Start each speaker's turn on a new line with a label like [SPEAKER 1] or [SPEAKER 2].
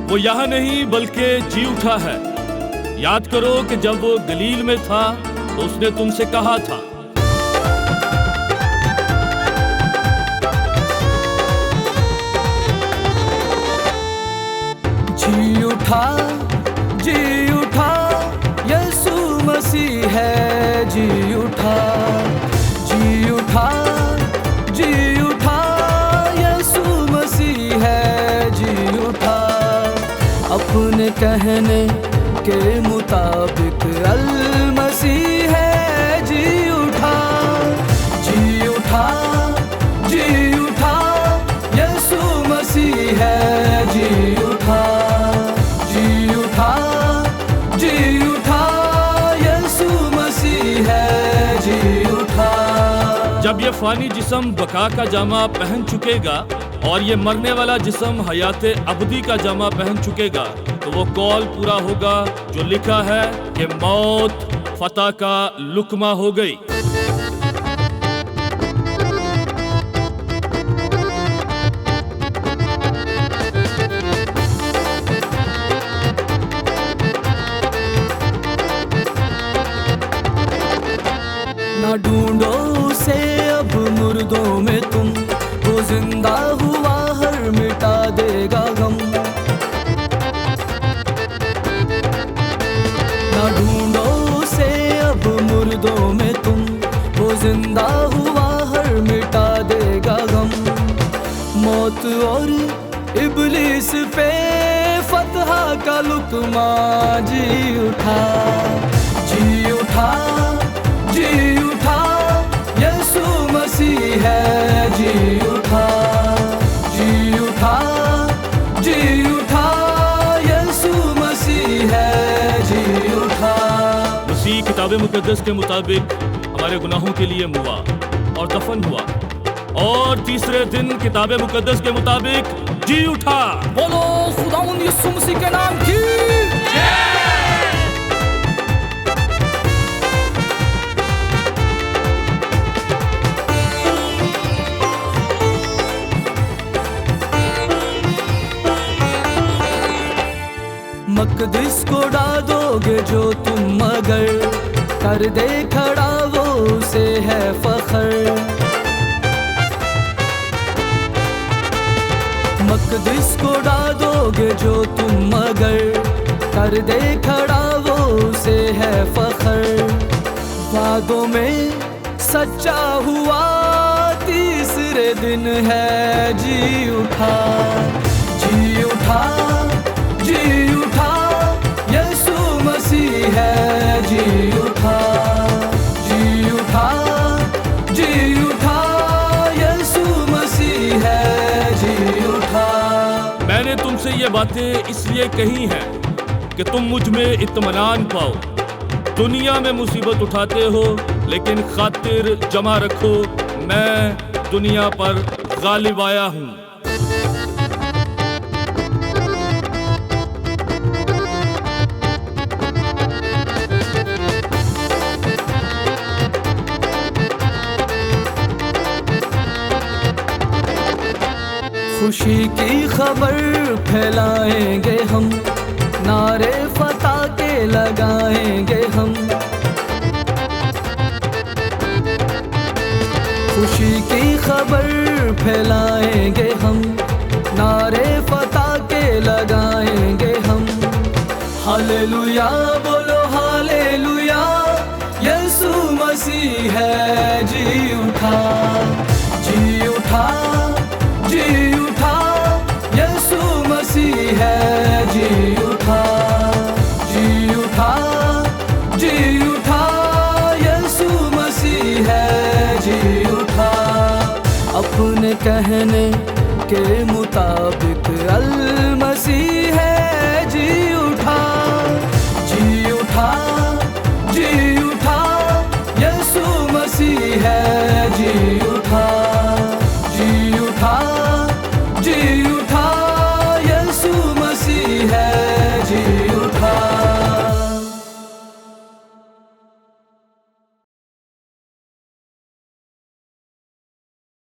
[SPEAKER 1] वो यहाँ नहीं बल्कि जी उठा है। याद करो कि जब वो गलील में था तो उसने तुमसे कहा था,
[SPEAKER 2] जी उठा, जी उठा, यीशु मसीह है। जी उठा, जी उठा, जी उठा, यीशु मसीह है। जी उठा, अपने कहने के मुताबिक अल मसीह है। जी उठा, जी उठा, जी उठा, यीशु मसीह है। जी उठा, जी उठा, जी उठा, यीशु मसीह है। जी उठा।
[SPEAKER 1] जब ये फानी जिस्म बका का जामा पहन चुकेगा और ये मरने वाला जिस्म हयात अबदी का जामा पहन चुकेगा तो वो कौल पूरा होगा जो लिखा है कि मौत फतह का लुकमा हो गई।
[SPEAKER 2] ना ढूंढो उसे अब मुर्दों में तुम, वो जिंदा हुआ हर मिटा देगा गम। ना ढूंढो उसे अब मुर्दों में तुम, वो जिंदा हुआ हर मिटा देगा गम। मौत और इब्लीस पे फतह का लुकमा जी उठा, जी उठा, जी उठा, यीशु मसीह है। जी उठा, जी उठा, जी उठा, यीशु मसीह है। जी उठा।
[SPEAKER 1] मसीह किताब मुकद्दस के मुताबिक हमारे गुनाहों के लिए मुआ और दफन हुआ और तीसरे दिन किताब मुकद्दस के मुताबिक जी उठा।
[SPEAKER 2] बोलो खुदावंद यीशु मसीह के नाम की मकदस को डालोगे जो तुम मगर, कर दे खड़ा वो उसे है फखर। मकदस को डालोगे जो तुम मगर, कर दे खड़ा वो उसे है फखर। वादों में सच्चा हुआ तीसरे दिन है। जी उठा, जी उठा, जी उठा, यीशु मसीह है। जी उठा, जी उठा, जी उठा, यीशु मसीह है। जी उठा।
[SPEAKER 1] मैंने तुमसे ये बातें इसलिए कही हैं कि तुम मुझ में इत्मीनान पाओ। दुनिया में मुसीबत उठाते हो लेकिन खातिर जमा रखो, मैं दुनिया पर गालिब आया हूँ।
[SPEAKER 2] खुशी की खबर फैलाएंगे हम, नारे फतह के लगाएंगे हम। खुशी की खबर फैलाएंगे हम, नारे फतह के लगाएंगे हम। हालेलुया बोलो हालेलुया, यीशु मसीह है। जी उठा, जी उठा, जी उठा, यीशु मसीह है। जी उठा, जी उठा, जी उठा, यीशु मसीह है। जी उठा। अपने कहने के मुताबिक अल मसीह